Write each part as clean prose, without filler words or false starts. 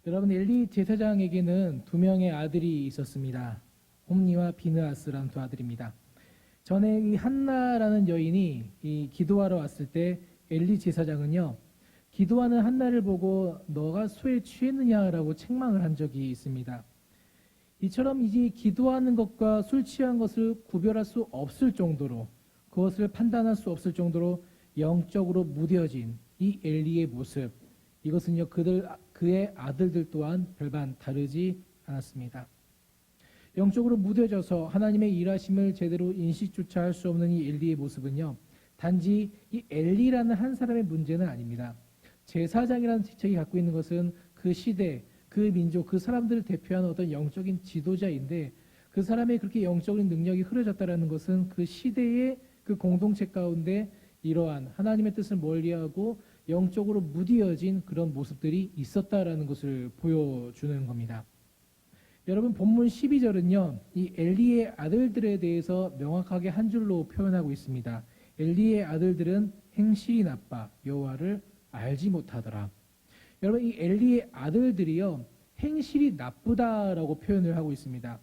여러분, 엘리 제사장에게는 두 명의 아들이 있었습니다. 홈니와 비느하스라는 두 아들입니다. 전에 이 한나라는 여인이 이 기도하러 왔을 때 엘리 제사장은요, 기도하는 한나를 보고 너가 술에 취했느냐라고 책망을 한 적이 있습니다. 이처럼 이제 기도하는 것과 술 취한 것을 구별할 수 없을 정도로, 그것을 판단할 수 없을 정도로 영적으로 무뎌진 이 엘리의 모습, 이것은요 그의 아들들 또한 별반 다르지 않았습니다. 영적으로 무뎌져서 하나님의 일하심을 제대로 인식조차 할 수 없는 이 엘리의 모습은요, 단지 이 엘리라는 한 사람의 문제는 아닙니다. 제사장이라는 직책이 갖고 있는 것은 그 시대, 그 민족, 그 사람들을 대표하는 어떤 영적인 지도자인데, 그 사람의 그렇게 영적인 능력이 흐려졌다는 것은 그 시대의 그 공동체 가운데 이러한 하나님의 뜻을 멀리하고 영적으로 무디어진 그런 모습들이 있었다라는 것을 보여주는 겁니다. 여러분, 본문 12절은요, 이 엘리의 아들들에 대해서 명확하게 한 줄로 표현하고 있습니다. 엘리의 아들들은 행실이 나빠 여호와를 알지 못하더라. 여러분, 이 엘리의 아들들이요, 행실이 나쁘다라고 표현을 하고 있습니다.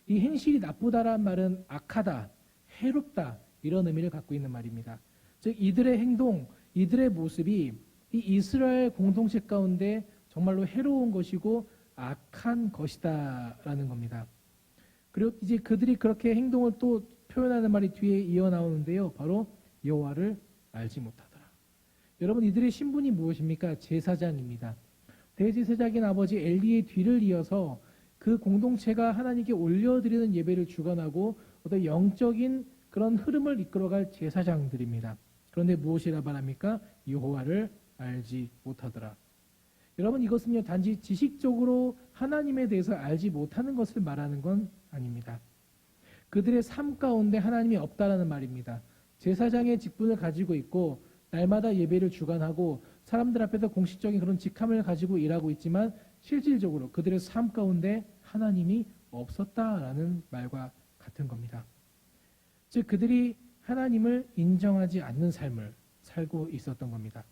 이 행실이 나쁘다란 말은 악하다, 해롭다, 이런 의미를 갖고 있는 말입니다. 즉, 이들의 행동, 이들의 모습이 이 이스라엘 공동체 가운데 정말로 해로운 것이고 악한 것이다라는 겁니다. 그리고 이제 그들이 그렇게 행동을 또 표현하는 말이 뒤에 이어 나오는데요, 바로 여호와를 알지 못하더라. 여러분, 이들의 신분이 무엇입니까? 제사장입니다. 대제사장인 아버지 엘리의 뒤를 이어서 그 공동체가 하나님께 올려드리는 예배를 주관하고 어떤 영적인 그런 흐름을 이끌어갈 제사장들입니다. 그런데 무엇이라 말합니까? 여호와를 알지 못하더라. 여러분, 이것은요 단지 지식적으로 하나님에 대해서 알지 못하는 것을 말하는 건 아닙니다. 그들의 삶 가운데 하나님이 없다라는 말입니다. 제사장의 직분을 가지고 있고 날마다 예배를 주관하고 사람들 앞에서 공식적인 그런 직함을 가지고 일하고 있지만 실질적으로 그들의 삶 가운데 하나님이 없었다라는 말과 같은 겁니다. 즉, 그들이 하나님을 인정하지 않는 삶을 살고 있었던 겁니다.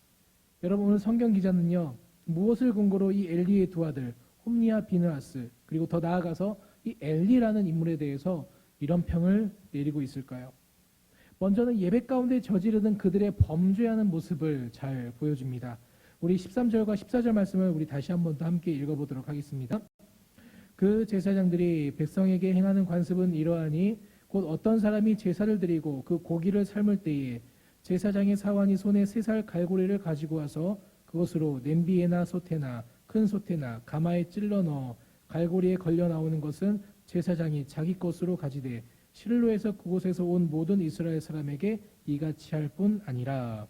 여러분, 오늘 성경 기자는요, 무엇을 근거로 이 엘리의 두 아들 홈니와 비느하스, 그리고 더 나아가서 이 엘리라는 인물에 대해서 이런 평을 내리고 있을까요? 먼저는 예배 가운데 저지르는 그들의 범죄하는 모습을 잘 보여줍니다. 우리 13절과 14절 말씀을 우리 다시 한 번 더 함께 읽어보도록 하겠습니다. 그 제사장들이 백성에게 행하는 관습은 이러하니 곧 어떤 사람이 제사를 드리고 그 고기를 삶을 때에 제사장의 사환이 손에 3살 갈고리를 가지고 와서 그것으로 냄비에나 솥에나 큰 솥에나 가마에 찔러 넣어 갈고리에 걸려 나오는 것은 제사장이 자기 것으로 가지되 실로에서 그곳에서 온 모든 이스라엘 사람에게 이같이 할 뿐 아니라.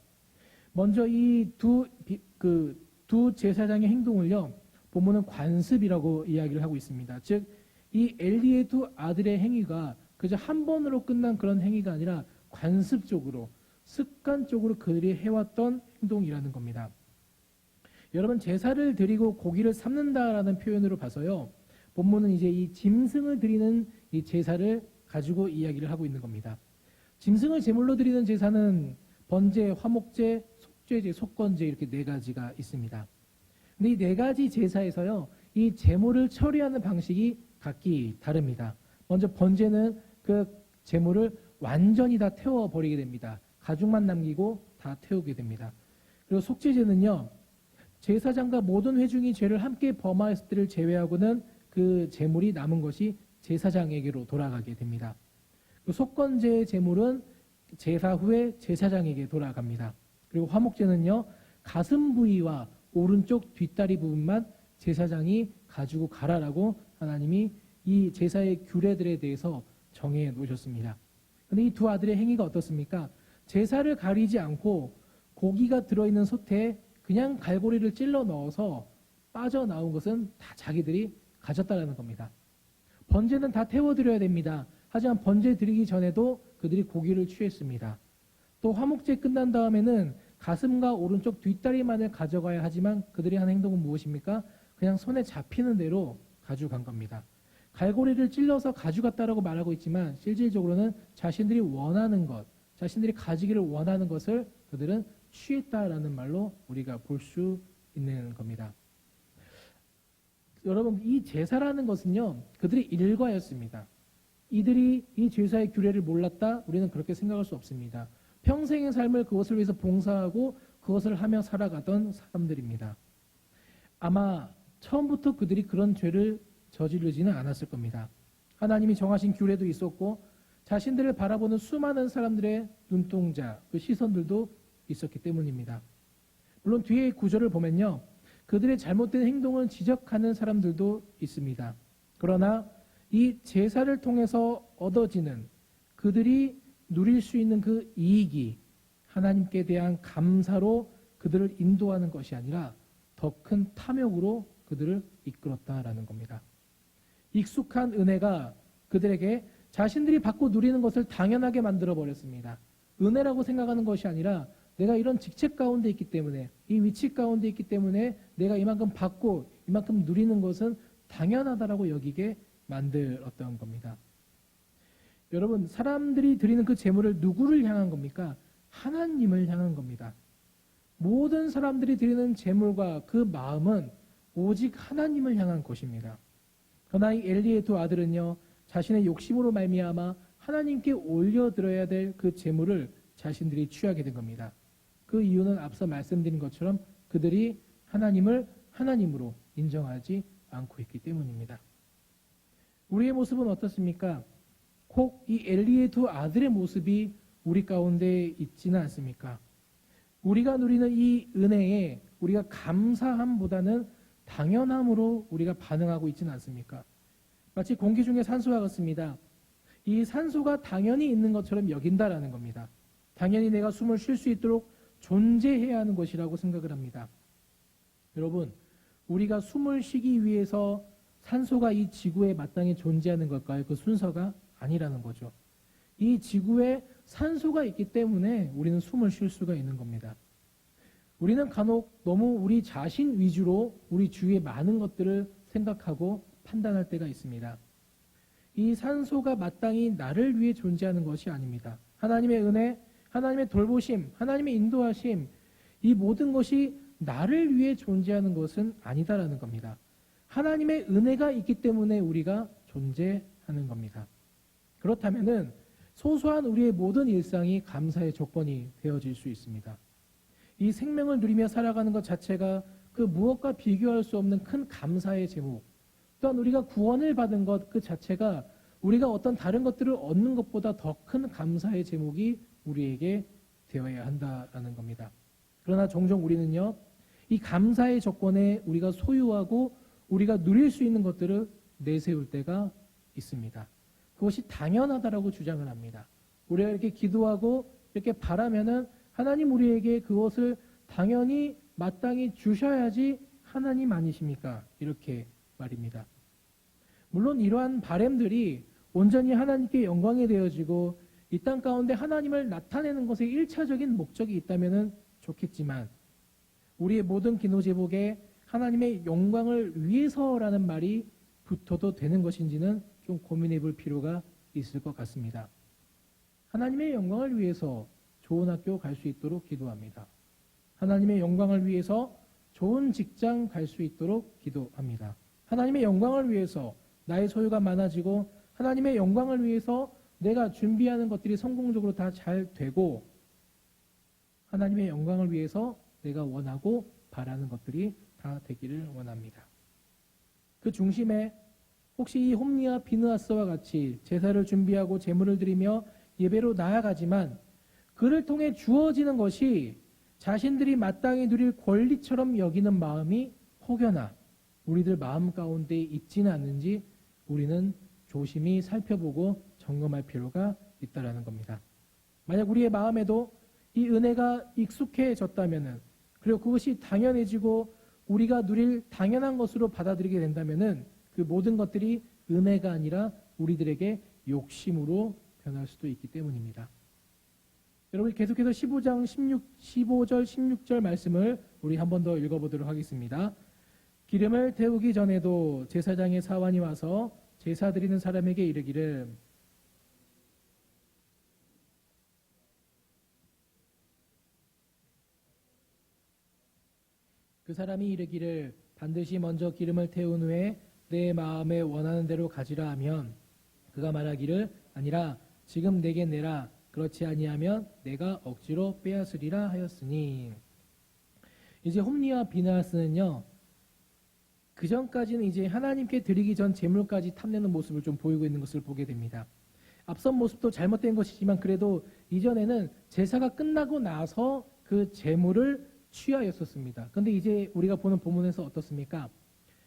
먼저 이 두 제사장의 행동을요, 본문은 관습이라고 이야기를 하고 있습니다. 즉, 이 엘리의 두 아들의 행위가 그저 한 번으로 끝난 그런 행위가 아니라 관습적으로, 습관적으로 그들이 해왔던 행동이라는 겁니다. 여러분, 제사를 드리고 고기를 삶는다라는 표현으로 봐서요, 본문은 이제 이 짐승을 드리는 이 제사를 가지고 이야기를 하고 있는 겁니다. 짐승을 제물로 드리는 제사는 번제, 화목제, 속죄제, 속건제 이렇게 4가지가 있습니다. 근데 이 4가지 제사에서요, 이 제물을 처리하는 방식이 각기 다릅니다. 먼저 번제는 그 제물을 완전히 다 태워버리게 됩니다. 가죽만 남기고 다 태우게 됩니다. 그리고 속죄제는요, 제사장과 모든 회중이 죄를 함께 범하였을 때를 제외하고는 그 제물이 남은 것이 제사장에게로 돌아가게 됩니다. 그 속건제의 제물은 제사 후에 제사장에게 돌아갑니다. 그리고 화목제는요, 가슴 부위와 오른쪽 뒷다리 부분만 제사장이 가지고 가라라고 하나님이 이 제사의 규례들에 대해서 정해 놓으셨습니다. 그런데 이 두 아들의 행위가 어떻습니까? 제사를 가리지 않고 고기가 들어있는 솥에 그냥 갈고리를 찔러 넣어서 빠져나온 것은 다 자기들이 가졌다는 겁니다. 번제는 다 태워드려야 됩니다. 하지만 번제 드리기 전에도 그들이 고기를 취했습니다. 또 화목제 끝난 다음에는 가슴과 오른쪽 뒷다리만을 가져가야 하지만 그들이 한 행동은 무엇입니까? 그냥 손에 잡히는 대로 가져간 겁니다. 갈고리를 찔러서 가져갔다라고 말하고 있지만 실질적으로는 자신들이 원하는 것, 자신들이 가지기를 원하는 것을 그들은 취했다라는 말로 우리가 볼 수 있는 겁니다. 여러분, 이 제사라는 것은요, 그들의 일과였습니다. 이들이 이 제사의 규례를 몰랐다? 우리는 그렇게 생각할 수 없습니다. 평생의 삶을 그것을 위해서 봉사하고 그것을 하며 살아가던 사람들입니다. 아마 처음부터 그들이 그런 죄를 저지르지는 않았을 겁니다. 하나님이 정하신 규례도 있었고 자신들을 바라보는 수많은 사람들의 눈동자, 그 시선들도 있었기 때문입니다. 물론 뒤에 구절을 보면요, 그들의 잘못된 행동을 지적하는 사람들도 있습니다. 그러나 이 제사를 통해서 얻어지는 그들이 누릴 수 있는 그 이익이 하나님께 대한 감사로 그들을 인도하는 것이 아니라 더 큰 탐욕으로 그들을 이끌었다라는 겁니다. 익숙한 은혜가 그들에게 자신들이 받고 누리는 것을 당연하게 만들어 버렸습니다. 은혜라고 생각하는 것이 아니라 내가 이런 직책 가운데 있기 때문에, 이 위치 가운데 있기 때문에 내가 이만큼 받고 이만큼 누리는 것은 당연하다라고 여기게 만들었던 겁니다. 여러분, 사람들이 드리는 그 제물을 누구를 향한 겁니까? 하나님을 향한 겁니다. 모든 사람들이 드리는 제물과 그 마음은 오직 하나님을 향한 것입니다. 그러나 이 엘리의 두 아들은요, 자신의 욕심으로 말미암아 하나님께 올려드려야 될 그 제물을 자신들이 취하게 된 겁니다. 그 이유는 앞서 말씀드린 것처럼 그들이 하나님을 하나님으로 인정하지 않고 있기 때문입니다. 우리의 모습은 어떻습니까? 꼭 이 엘리의 두 아들의 모습이 우리 가운데 있지는 않습니까? 우리가 누리는 이 은혜에 우리가 감사함보다는 당연함으로 우리가 반응하고 있지는 않습니까? 마치 공기 중에 산소와 같습니다. 이 산소가 당연히 있는 것처럼 여긴다라는 겁니다. 당연히 내가 숨을 쉴 수 있도록 존재해야 하는 것이라고 생각을 합니다. 여러분, 우리가 숨을 쉬기 위해서 산소가 이 지구에 마땅히 존재하는 걸까요? 그 순서가 아니라는 거죠. 이 지구에 산소가 있기 때문에 우리는 숨을 쉴 수가 있는 겁니다. 우리는 간혹 너무 우리 자신 위주로 우리 주위의 많은 것들을 생각하고 판단할 때가 있습니다. 이 산소가 마땅히 나를 위해 존재하는 것이 아닙니다. 하나님의 은혜, 하나님의 돌보심, 하나님의 인도하심, 이 모든 것이 나를 위해 존재하는 것은 아니다라는 겁니다. 하나님의 은혜가 있기 때문에 우리가 존재하는 겁니다. 그렇다면은 소소한 우리의 모든 일상이 감사의 조건이 되어질 수 있습니다. 이 생명을 누리며 살아가는 것 자체가 그 무엇과 비교할 수 없는 큰 감사의 제목, 또한 우리가 구원을 받은 것 그 자체가 우리가 어떤 다른 것들을 얻는 것보다 더 큰 감사의 제목이 우리에게 되어야 한다라는 겁니다. 그러나 종종 우리는요, 이 감사의 조건에 우리가 소유하고 우리가 누릴 수 있는 것들을 내세울 때가 있습니다. 그것이 당연하다라고 주장을 합니다. 우리가 이렇게 기도하고 이렇게 바라면은 하나님 우리에게 그것을 당연히 마땅히 주셔야지 하나님 아니십니까? 이렇게 말입니다. 물론 이러한 바램들이 온전히 하나님께 영광이 되어지고 이 땅 가운데 하나님을 나타내는 것에 1차적인 목적이 있다면 좋겠지만 우리의 모든 기도 제목에 하나님의 영광을 위해서라는 말이 붙어도 되는 것인지는 좀 고민해 볼 필요가 있을 것 같습니다. 하나님의 영광을 위해서 좋은 학교 갈 수 있도록 기도합니다. 하나님의 영광을 위해서 좋은 직장 갈 수 있도록 기도합니다. 하나님의 영광을 위해서 나의 소유가 많아지고 하나님의 영광을 위해서 내가 준비하는 것들이 성공적으로 다 잘 되고 하나님의 영광을 위해서 내가 원하고 바라는 것들이 다 되기를 원합니다. 그 중심에 혹시 이 홈리와 비느하스와 같이 제사를 준비하고 제물을 드리며 예배로 나아가지만 그를 통해 주어지는 것이 자신들이 마땅히 누릴 권리처럼 여기는 마음이 혹여나 우리들 마음 가운데 있지는 않는지 우리는 조심히 살펴보고 점검할 필요가 있다라는 겁니다. 만약 우리의 마음에도 이 은혜가 익숙해졌다면은 그리고 그것이 당연해지고 우리가 누릴 당연한 것으로 받아들이게 된다면은 그 모든 것들이 은혜가 아니라 우리들에게 욕심으로 변할 수도 있기 때문입니다. 여러분 계속해서 15절 16절 말씀을 우리 한 번 더 읽어보도록 하겠습니다. 기름을 태우기 전에도 제사장의 사환이 와서 제사 드리는 사람에게 이르기를 그 사람이 이르기를 반드시 먼저 기름을 태운 후에 내 마음에 원하는 대로 가지라 하면 그가 말하기를 아니라 지금 내게 내라 그렇지 아니하면 내가 억지로 빼앗으리라 하였으니. 이제 홈리와 비나하스는요, 그 전까지는 이제 하나님께 드리기 전 제물까지 탐내는 모습을 좀 보이고 있는 것을 보게 됩니다. 앞선 모습도 잘못된 것이지만 그래도 이전에는 제사가 끝나고 나서 그 제물을 취하였었습니다. 그런데 이제 우리가 보는 본문에서 어떻습니까?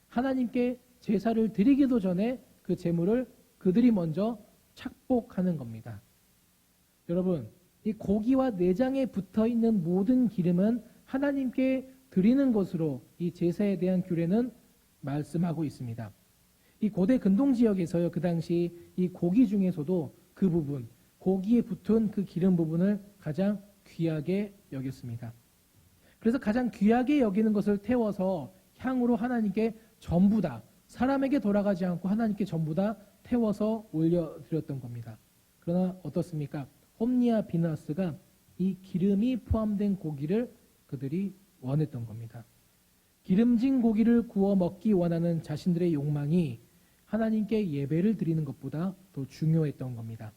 하나님께 제사를 드리기도 전에 그 제물을 그들이 먼저 착복하는 겁니다. 여러분, 이 고기와 내장에 붙어 있는 모든 기름은 하나님께 드리는 것으로 이 제사에 대한 규례는 말씀하고 있습니다. 이 고대 근동 지역에서요, 그 당시 이 고기 중에서도 그 부분, 고기에 붙은 그 기름 부분을 가장 귀하게 여겼습니다. 그래서 가장 귀하게 여기는 것을 태워서 향으로 하나님께 전부 다, 사람에게 돌아가지 않고 하나님께 전부 다 태워서 올려드렸던 겁니다. 그러나 어떻습니까? 홈리와 비나하스가 이 기름이 포함된 고기를 그들이 원했던 겁니다. 기름진 고기를 구워 먹기 원하는 자신들의 욕망이 하나님께 예배를 드리는 것보다 더 중요했던 겁니다.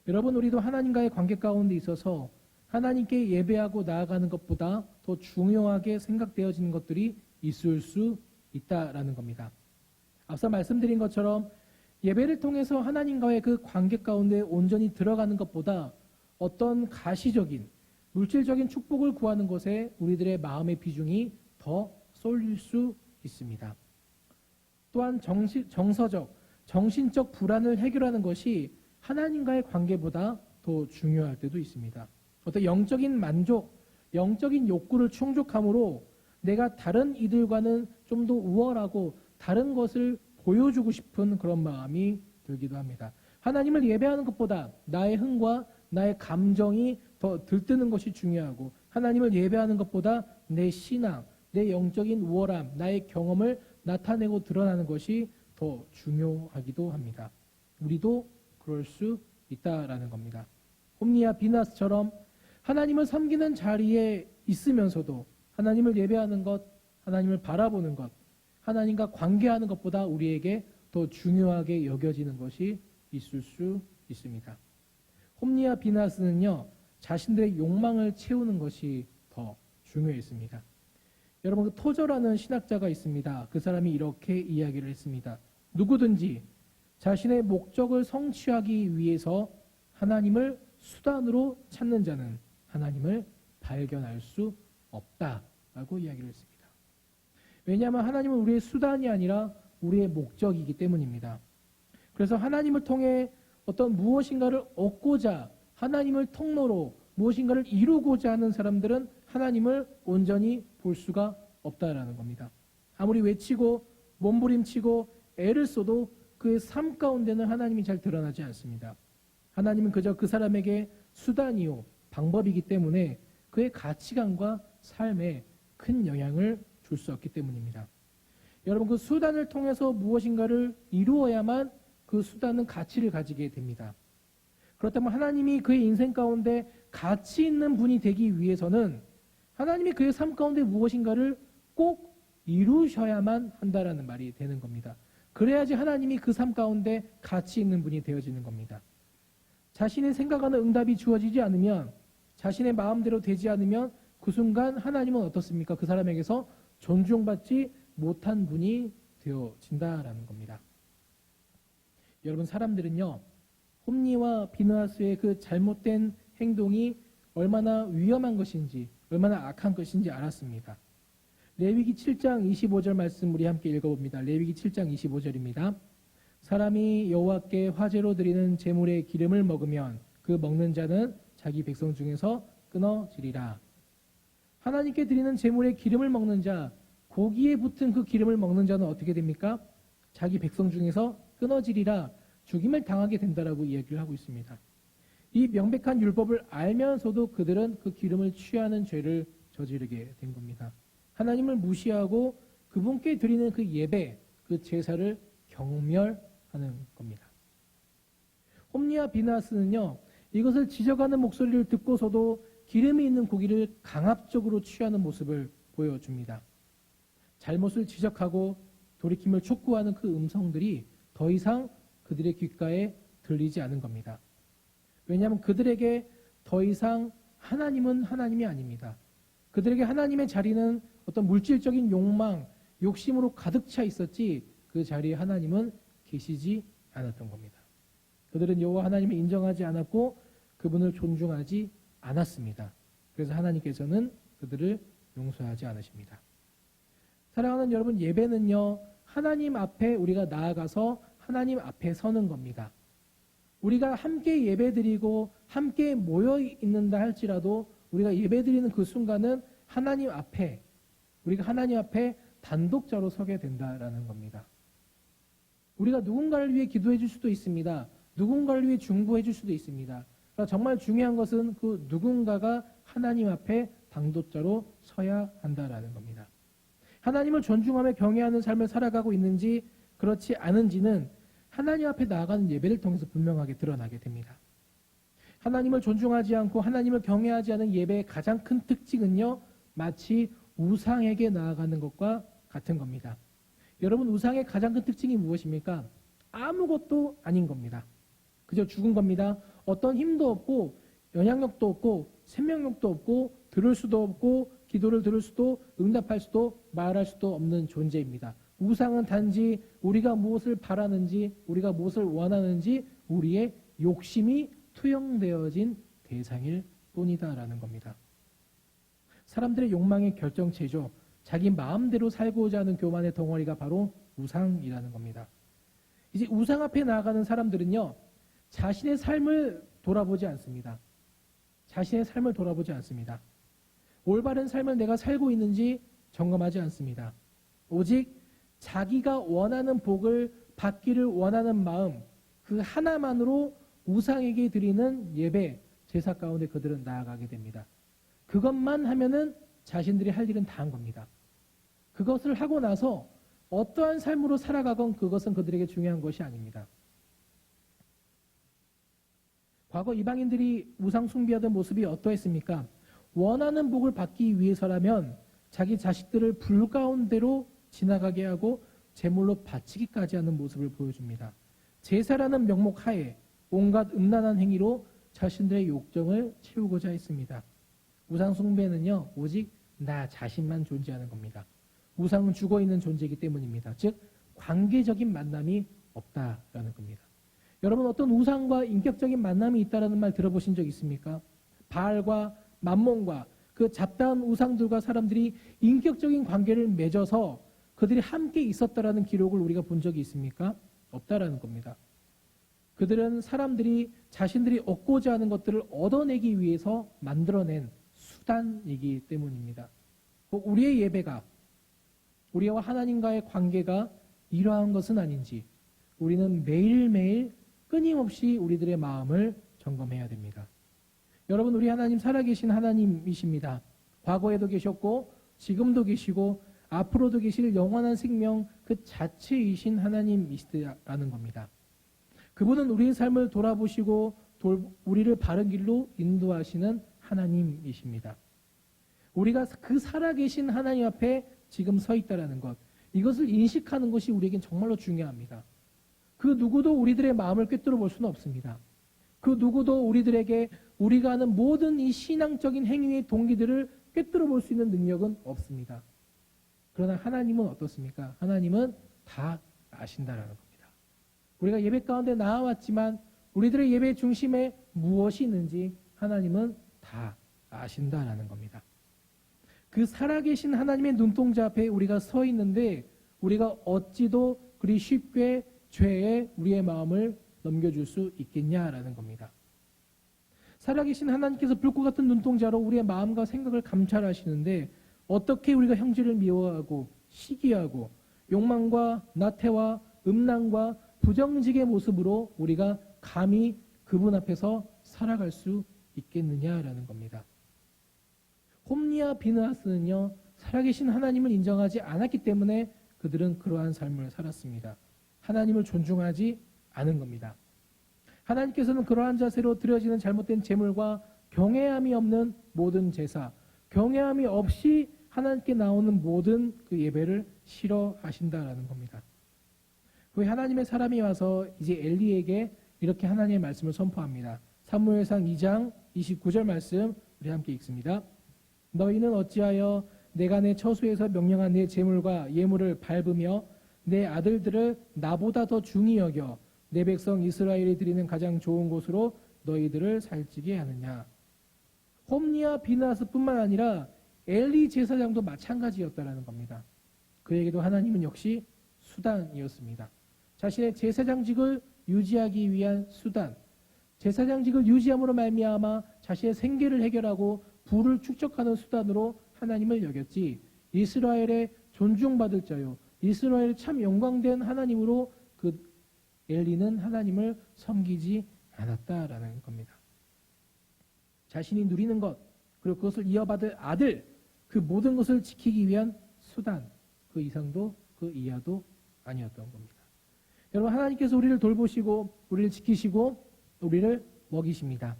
여러분, 우리도 하나님과의 관계 가운데 있어서 하나님께 예배하고 나아가는 것보다 더 중요하게 생각되어지는 것들이 있을 수 있다라는 겁니다. 앞서 말씀드린 것처럼 예배를 통해서 하나님과의 그 관계 가운데 온전히 들어가는 것보다 어떤 가시적인 물질적인 축복을 구하는 것에 우리들의 마음의 비중이 더 쏠릴 수 있습니다. 또한 정서적, 정신적 불안을 해결하는 것이 하나님과의 관계보다 더 중요할 때도 있습니다. 어떤 영적인 만족, 영적인 욕구를 충족함으로 내가 다른 이들과는 좀 더 우월하고 다른 것을 보여주고 싶은 그런 마음이 들기도 합니다. 하나님을 예배하는 것보다 나의 흥과 나의 감정이 더 들뜨는 것이 중요하고 하나님을 예배하는 것보다 내 신앙, 내 영적인 우월함, 나의 경험을 나타내고 드러나는 것이 더 중요하기도 합니다. 우리도 그럴 수 있다라는 겁니다. 홈리와 비나스처럼 하나님을 섬기는 자리에 있으면서도 하나님을 예배하는 것, 하나님을 바라보는 것, 하나님과 관계하는 것보다 우리에게 더 중요하게 여겨지는 것이 있을 수 있습니다. 홈리와 비나스는요, 자신들의 욕망을 채우는 것이 더 중요했습니다. 여러분, 그 토저라는 신학자가 있습니다. 그 사람이 이렇게 이야기를 했습니다. 누구든지 자신의 목적을 성취하기 위해서 하나님을 수단으로 찾는 자는 하나님을 발견할 수 없다라고 이야기를 했습니다. 왜냐하면 하나님은 우리의 수단이 아니라 우리의 목적이기 때문입니다. 그래서 하나님을 통해 어떤 무엇인가를 얻고자 하나님을 통로로 무엇인가를 이루고자 하는 사람들은 하나님을 온전히 볼 수가 없다라는 겁니다. 아무리 외치고 몸부림치고 애를 써도 그의 삶 가운데는 하나님이 잘 드러나지 않습니다. 하나님은 그저 그 사람에게 수단이요 방법이기 때문에 그의 가치관과 삶에 큰 영향을 줄 수 없기 때문입니다. 여러분, 그 수단을 통해서 무엇인가를 이루어야만 그 수단은 가치를 가지게 됩니다. 그렇다면 하나님이 그의 인생 가운데 가치 있는 분이 되기 위해서는 하나님이 그의 삶 가운데 무엇인가를 꼭 이루셔야만 한다라는 말이 되는 겁니다. 그래야지 하나님이 그 삶 가운데 가치 있는 분이 되어지는 겁니다. 자신의 생각하는 응답이 주어지지 않으면, 자신의 마음대로 되지 않으면 그 순간 하나님은 어떻습니까? 그 사람에게서 존중받지 못한 분이 되어진다라는 겁니다. 여러분, 사람들은요, 홈리와 비느하스의 그 잘못된 행동이 얼마나 위험한 것인지, 얼마나 악한 것인지 알았습니다. 레위기 7장 25절 말씀 우리 함께 읽어봅니다. 레위기 7장 25절입니다. 사람이 여호와께 화제로 드리는 제물의 기름을 먹으면 그 먹는 자는 자기 백성 중에서 끊어지리라. 하나님께 드리는 제물의 기름을 먹는 자, 고기에 붙은 그 기름을 먹는 자는 어떻게 됩니까? 자기 백성 중에서 끊어지리라, 죽임을 당하게 된다라고 이야기를 하고 있습니다. 이 명백한 율법을 알면서도 그들은 그 기름을 취하는 죄를 저지르게 된 겁니다. 하나님을 무시하고 그분께 드리는 그 예배, 그 제사를 경멸하는 겁니다. 홈리와 비나스는요, 이것을 지적하는 목소리를 듣고서도 기름이 있는 고기를 강압적으로 취하는 모습을 보여줍니다. 잘못을 지적하고 돌이킴을 촉구하는 그 음성들이 더 이상 그들의 귓가에 들리지 않은 겁니다. 왜냐하면 그들에게 더 이상 하나님은 하나님이 아닙니다. 그들에게 하나님의 자리는 어떤 물질적인 욕망, 욕심으로 가득 차 있었지 그 자리에 하나님은 계시지 않았던 겁니다. 그들은 여호와 하나님을 인정하지 않았고 그분을 존중하지 않았습니다. 그래서 하나님께서는 그들을 용서하지 않으십니다. 사랑하는 여러분, 예배는요, 하나님 앞에 우리가 나아가서 하나님 앞에 서는 겁니다. 우리가 함께 예배드리고 함께 모여 있는다 할지라도 우리가 예배드리는 그 순간은 하나님 앞에, 우리가 하나님 앞에 단독자로 서게 된다라는 겁니다. 우리가 누군가를 위해 기도해 줄 수도 있습니다. 누군가를 위해 중보해 줄 수도 있습니다. 그러나 정말 중요한 것은 그 누군가가 하나님 앞에 단독자로 서야 한다라는 겁니다. 하나님을 존중하며 경외하는 삶을 살아가고 있는지 그렇지 않은지는 하나님 앞에 나아가는 예배를 통해서 분명하게 드러나게 됩니다. 하나님을 존중하지 않고 하나님을 경외하지 않은 예배의 가장 큰 특징은요, 마치 우상에게 나아가는 것과 같은 겁니다. 여러분, 우상의 가장 큰 특징이 무엇입니까? 아무것도 아닌 겁니다. 그저 죽은 겁니다. 어떤 힘도 없고 영향력도 없고 생명력도 없고 들을 수도 없고 기도를 들을 수도 응답할 수도 말할 수도 없는 존재입니다. 우상은 단지 우리가 무엇을 바라는지 우리가 무엇을 원하는지 우리의 욕심이 투영되어진 대상일 뿐이다라는 겁니다. 사람들의 욕망의 결정체죠. 자기 마음대로 살고자 하는 교만의 덩어리가 바로 우상이라는 겁니다. 이제 우상 앞에 나아가는 사람들은요, 자신의 삶을 돌아보지 않습니다. 자신의 삶을 돌아보지 않습니다. 올바른 삶을 내가 살고 있는지 점검하지 않습니다. 오직 자기가 원하는 복을 받기를 원하는 마음, 그 하나만으로 우상에게 드리는 예배, 제사 가운데 그들은 나아가게 됩니다. 그것만 하면은 자신들이 할 일은 다 한 겁니다. 그것을 하고 나서 어떠한 삶으로 살아가건 그것은 그들에게 중요한 것이 아닙니다. 과거 이방인들이 우상 숭배하던 모습이 어떠했습니까? 원하는 복을 받기 위해서라면 자기 자식들을 불 가운데로 지나가게 하고 제물로 바치기까지 하는 모습을 보여줍니다. 제사라는 명목 하에 온갖 음란한 행위로 자신들의 욕정을 채우고자 했습니다. 우상 숭배는요, 오직 나 자신만 존재하는 겁니다. 우상은 죽어있는 존재이기 때문입니다. 즉 관계적인 만남이 없다라는 겁니다. 여러분, 어떤 우상과 인격적인 만남이 있다라는 말 들어보신 적 있습니까? 바알과 맘몬과 그 잡다한 우상들과 사람들이 인격적인 관계를 맺어서 그들이 함께 있었다라는 기록을 우리가 본 적이 있습니까? 없다라는 겁니다. 그들은 사람들이 자신들이 얻고자 하는 것들을 얻어내기 위해서 만들어낸 수단이기 때문입니다. 우리의 예배가, 우리와 하나님과의 관계가 이러한 것은 아닌지 우리는 매일매일 끊임없이 우리들의 마음을 점검해야 됩니다. 여러분, 우리 하나님 살아계신 하나님이십니다. 과거에도 계셨고 지금도 계시고 앞으로도 계실 영원한 생명 그 자체이신 하나님이시라는 겁니다. 그분은 우리의 삶을 돌아보시고 우리를 바른 길로 인도하시는 하나님이십니다. 우리가 그 살아계신 하나님 앞에 지금 서 있다는 것, 이것을 인식하는 것이 우리에겐 정말로 중요합니다. 그 누구도 우리들의 마음을 꿰뚫어 볼 수는 없습니다. 그 누구도 우리들에게 우리가 하는 모든 이 신앙적인 행위의 동기들을 꿰뚫어 볼 수 있는 능력은 없습니다. 그러나 하나님은 어떻습니까? 하나님은 다 아신다라는 겁니다. 우리가 예배 가운데 나와왔지만 우리들의 예배 중심에 무엇이 있는지 하나님은 다 아신다라는 겁니다. 그 살아계신 하나님의 눈동자 앞에 우리가 서 있는데 우리가 어찌도 그리 쉽게 죄에 우리의 마음을 넘겨줄 수 있겠냐라는 겁니다. 살아계신 하나님께서 불꽃 같은 눈동자로 우리의 마음과 생각을 감찰하시는데 어떻게 우리가 형제를 미워하고 시기하고 욕망과 나태와 음란과 부정직의 모습으로 우리가 감히 그분 앞에서 살아갈 수 있겠느냐라는 겁니다. 홈리와 비느하스는요, 살아계신 하나님을 인정하지 않았기 때문에 그들은 그러한 삶을 살았습니다. 하나님을 존중하지 않은 겁니다. 하나님께서는 그러한 자세로 드려지는 잘못된 제물과 경외함이 없는 모든 제사, 경외함이 없이 하나님께 나오는 모든 그 예배를 싫어하신다라는 겁니다. 그 하나님의 사람이 와서 이제 엘리에게 이렇게 하나님의 말씀을 선포합니다. 사무엘상 2장 29절 말씀 우리 함께 읽습니다. 너희는 어찌하여 내가 내 처소에서 명령한 내 제물과 예물을 밟으며 내 아들들을 나보다 더 중히 여겨 내 백성 이스라엘이 드리는 가장 좋은 곳으로 너희들을 살찌게 하느냐. 홈니와 비느하스뿐만 아니라 엘리 제사장도 마찬가지였다라는 겁니다. 그에게도 하나님은 역시 수단이었습니다. 자신의 제사장직을 유지하기 위한 수단, 제사장직을 유지함으로 말미암아 자신의 생계를 해결하고 부를 축적하는 수단으로 하나님을 여겼지, 이스라엘의 존중받을 자요, 이스라엘의 참 영광된 하나님으로 그 엘리는 하나님을 섬기지 않았다라는 겁니다. 자신이 누리는 것, 그리고 그것을 이어받을 아들, 그 모든 것을 지키기 위한 수단, 그 이상도 그 이하도 아니었던 겁니다. 여러분, 하나님께서 우리를 돌보시고 우리를 지키시고 우리를 먹이십니다.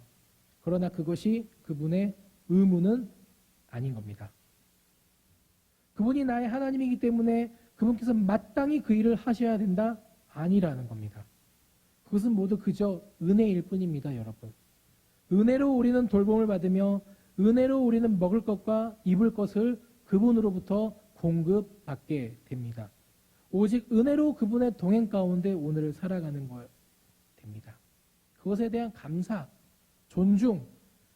그러나 그것이 그분의 의무는 아닌 겁니다. 그분이 나의 하나님이기 때문에 그분께서 마땅히 그 일을 하셔야 된다? 아니라는 겁니다. 그것은 모두 그저 은혜일 뿐입니다, 여러분. 은혜로 우리는 돌봄을 받으며 은혜로 우리는 먹을 것과 입을 것을 그분으로부터 공급받게 됩니다. 오직 은혜로 그분의 동행 가운데 오늘을 살아가는 것 됩니다. 그것에 대한 감사, 존중,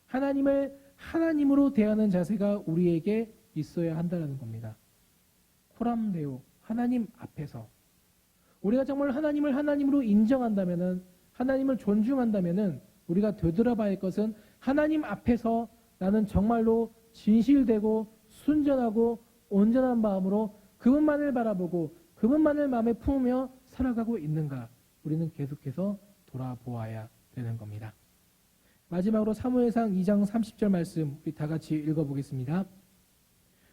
하나님을 하나님으로 대하는 자세가 우리에게 있어야 한다는 겁니다. 코람데오, 하나님 앞에서 우리가 정말 하나님을 하나님으로 인정한다면은, 하나님을 존중한다면은 우리가 되돌아봐야 할 것은 하나님 앞에서 나는 정말로 진실되고 순전하고 온전한 마음으로 그분만을 바라보고 그분만을 마음에 품으며 살아가고 있는가, 우리는 계속해서 돌아보아야 되는 겁니다. 마지막으로 사무엘상 2장 30절 말씀 우리 다 같이 읽어보겠습니다.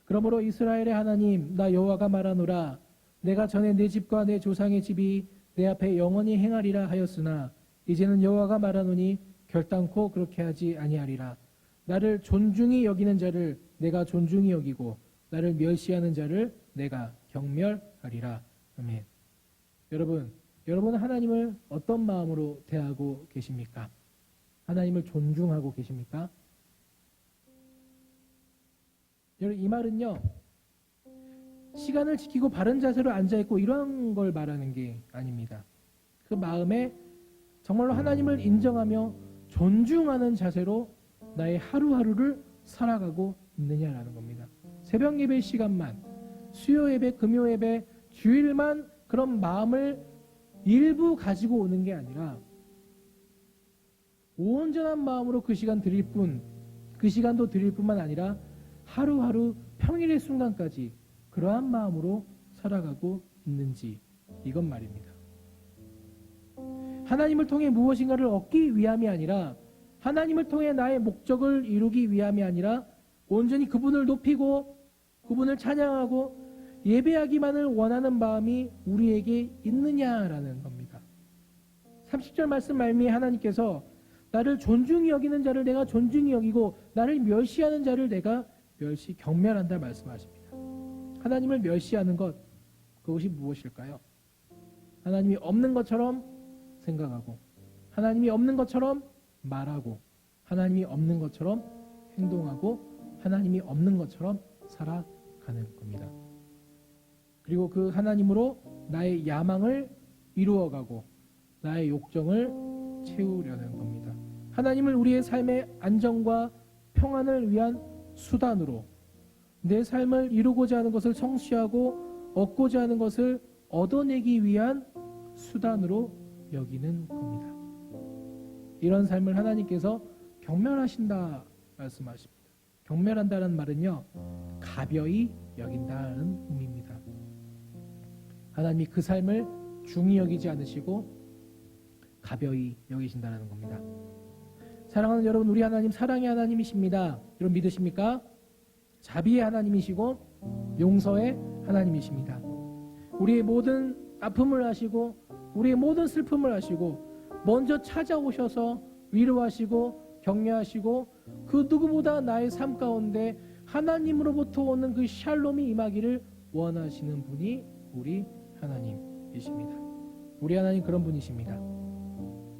그러므로 이스라엘의 하나님 나 여호와가 말하노라, 내가 전에 내 집과 내 조상의 집이 내 앞에 영원히 행하리라 하였으나 이제는 여호와가 말하노니 결단코 그렇게 하지 아니하리라. 나를 존중히 여기는 자를 내가 존중히 여기고 나를 멸시하는 자를 내가 경멸하리라. 아멘. 여러분은 하나님을 어떤 마음으로 대하고 계십니까? 하나님을 존중하고 계십니까? 여러분, 이 말은요, 시간을 지키고 바른 자세로 앉아있고 이러한 걸 말하는 게 아닙니다. 그 마음에 정말로 하나님을 인정하며 존중하는 자세로 나의 하루하루를 살아가고 있느냐라는 겁니다. 새벽 예배 시간만, 수요 예배, 금요 예배, 주일만 그런 마음을 일부 가지고 오는 게 아니라 온전한 마음으로 그 시간 드릴 뿐, 그 시간도 드릴 뿐만 아니라 하루하루 평일의 순간까지 그러한 마음으로 살아가고 있는지, 이건 말입니다. 하나님을 통해 무엇인가를 얻기 위함이 아니라, 하나님을 통해 나의 목적을 이루기 위함이 아니라 온전히 그분을 높이고 그분을 찬양하고 예배하기만을 원하는 마음이 우리에게 있느냐라는 겁니다. 30절 말씀 말미에 하나님께서 나를 존중히 여기는 자를 내가 존중히 여기고 나를 멸시하는 자를 내가 경멸한다 말씀하십니다. 하나님을 멸시하는 것, 그것이 무엇일까요? 하나님이 없는 것처럼 생각하고, 하나님이 없는 것처럼 말하고, 하나님이 없는 것처럼 행동하고, 하나님이 없는 것처럼 살아가는 겁니다. 그리고 그 하나님으로 나의 야망을 이루어가고 나의 욕정을 채우려는 겁니다. 하나님을 우리의 삶의 안정과 평안을 위한 수단으로, 내 삶을 이루고자 하는 것을 성취하고 얻고자 하는 것을 얻어내기 위한 수단으로 여기는 겁니다. 이런 삶을 하나님께서 경멸하신다 말씀하십니다. 경멸한다는 말은요, 가벼이 여긴다는 의미입니다. 하나님이 그 삶을 중히 여기지 않으시고 가벼이 여기신다는 겁니다. 사랑하는 여러분, 우리 하나님 사랑의 하나님이십니다. 여러분 믿으십니까? 자비의 하나님이시고 용서의 하나님이십니다. 우리의 모든 아픔을 아시고 우리의 모든 슬픔을 아시고 먼저 찾아오셔서 위로하시고 격려하시고 그 누구보다 나의 삶 가운데 하나님으로부터 오는 그 샬롬이 임하기를 원하시는 분이 우리 하나님이십니다. 우리 하나님 그런 분이십니다.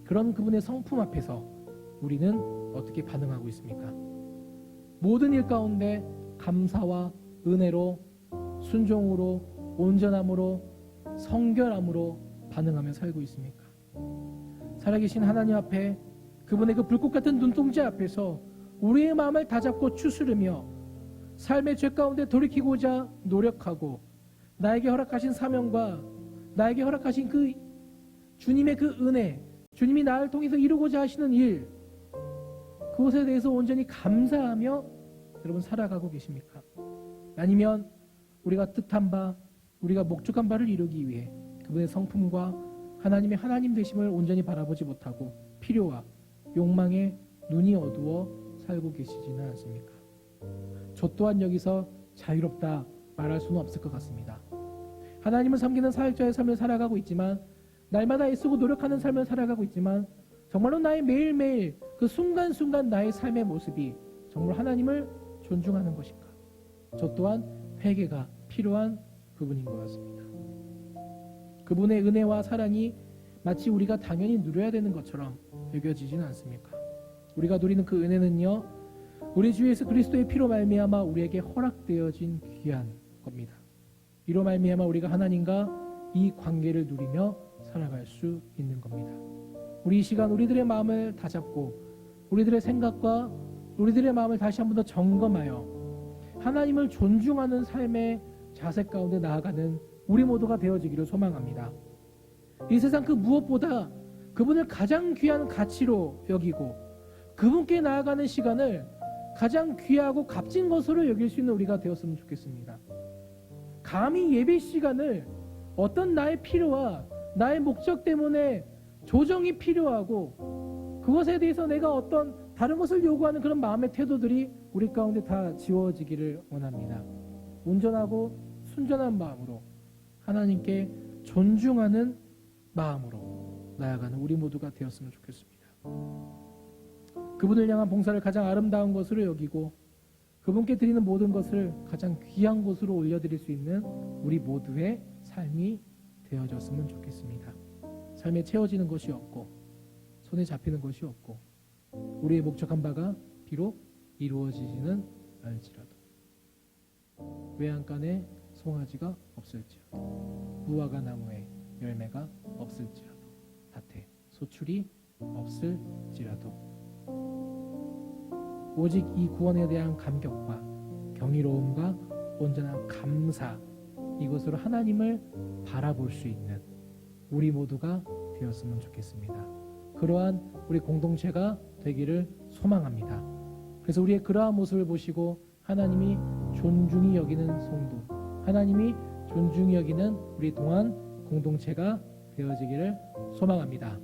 그런 그분의 성품 앞에서 우리는 어떻게 반응하고 있습니까? 모든 일 가운데 감사와 은혜로, 순종으로, 온전함으로, 성결함으로 반응하며 살고 있습니까? 살아계신 하나님 앞에, 그분의 그 불꽃 같은 눈동자 앞에서 우리의 마음을 다잡고 추스르며 삶의 죄 가운데 돌이키고자 노력하고, 나에게 허락하신 사명과 나에게 허락하신 그 주님의 그 은혜, 주님이 나를 통해서 이루고자 하시는 일, 그것에 대해서 온전히 감사하며 여러분 살아가고 계십니까? 아니면 우리가 뜻한 바, 우리가 목적한 바를 이루기 위해 그분의 성품과 하나님의 하나님 되심을 온전히 바라보지 못하고 필요와 욕망에 눈이 어두워 살고 계시지는 않습니까? 저 또한 여기서 자유롭다 말할 수는 없을 것 같습니다. 하나님을 섬기는 사역자의 삶을 살아가고 있지만, 날마다 애쓰고 노력하는 삶을 살아가고 있지만, 정말로 나의 매일매일 그 순간순간 나의 삶의 모습이 정말 하나님을 존중하는 것인가? 저 또한 회개가 필요한 부분인 것 같습니다. 그분의 은혜와 사랑이 마치 우리가 당연히 누려야 되는 것처럼 여겨지지는 않습니까? 우리가 누리는 그 은혜는요, 우리 주 예수 그리스도의 피로 말미암아 우리에게 허락되어진 귀한 겁니다. 이로 말미암아 우리가 하나님과 이 관계를 누리며 살아갈 수 있는 겁니다. 우리 이 시간 우리들의 마음을 다잡고 우리들의 생각과 우리들의 마음을 다시 한 번 더 점검하여 하나님을 존중하는 삶의 자세 가운데 나아가는 우리 모두가 되어지기를 소망합니다. 이 세상 그 무엇보다 그분을 가장 귀한 가치로 여기고 그분께 나아가는 시간을 가장 귀하고 값진 것으로 여길 수 있는 우리가 되었으면 좋겠습니다. 감히 예배 시간을 어떤 나의 필요와 나의 목적 때문에 조정이 필요하고 그것에 대해서 내가 어떤 다른 것을 요구하는 그런 마음의 태도들이 우리 가운데 다 지워지기를 원합니다. 온전하고 순전한 마음으로 하나님께 존중하는 마음으로 나아가는 우리 모두가 되었으면 좋겠습니다. 그분을 향한 봉사를 가장 아름다운 것으로 여기고 그분께 드리는 모든 것을 가장 귀한 것으로 올려드릴 수 있는 우리 모두의 삶이 되어졌으면 좋겠습니다. 삶에 채워지는 것이 없고 손에 잡히는 것이 없고 우리의 목적한 바가 비록 이루어지지는 않을지라도 외양간에 송아지가 없을지라도 무화과 나무에 열매가 없을지라도 밭에 소출이 없을지라도 오직 이 구원에 대한 감격과 경이로움과 온전한 감사, 이것으로 하나님을 바라볼 수 있는 우리 모두가 되었으면 좋겠습니다. 그러한 우리 공동체가 되기를 소망합니다. 그래서 우리의 그러한 모습을 보시고 하나님이 존중히 여기는 성도, 하나님이 존중히 여기는 우리 동안 공동체가 되어지기를 소망합니다.